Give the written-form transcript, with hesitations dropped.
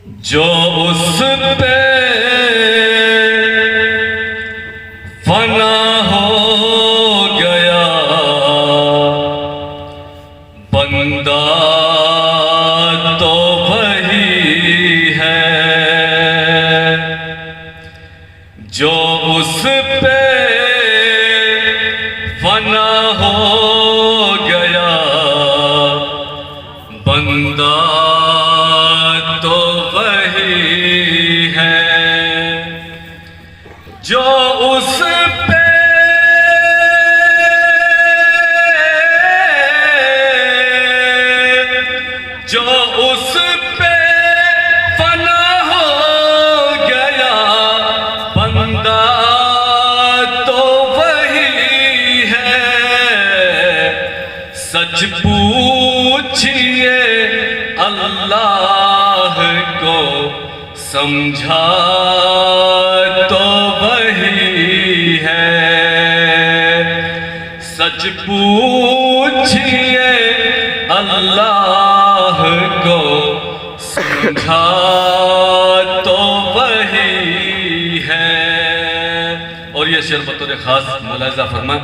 جو اس پہ فنا ہو گیا بندہ تو وہی ہے، جو اس پہ فنا ہو گیا بندہ تو وہی ہے، جو اس پہ فنا ہو گیا بندہ تو وہی ہے، سچ پوچھئے اللہ کو سمجھا تو وہی ہے، سچ پوچھئے اللہ کو سمجھا تو وہی ہے۔ اور یہ شعر بطور خاص ملاحظہ فرمائیں۔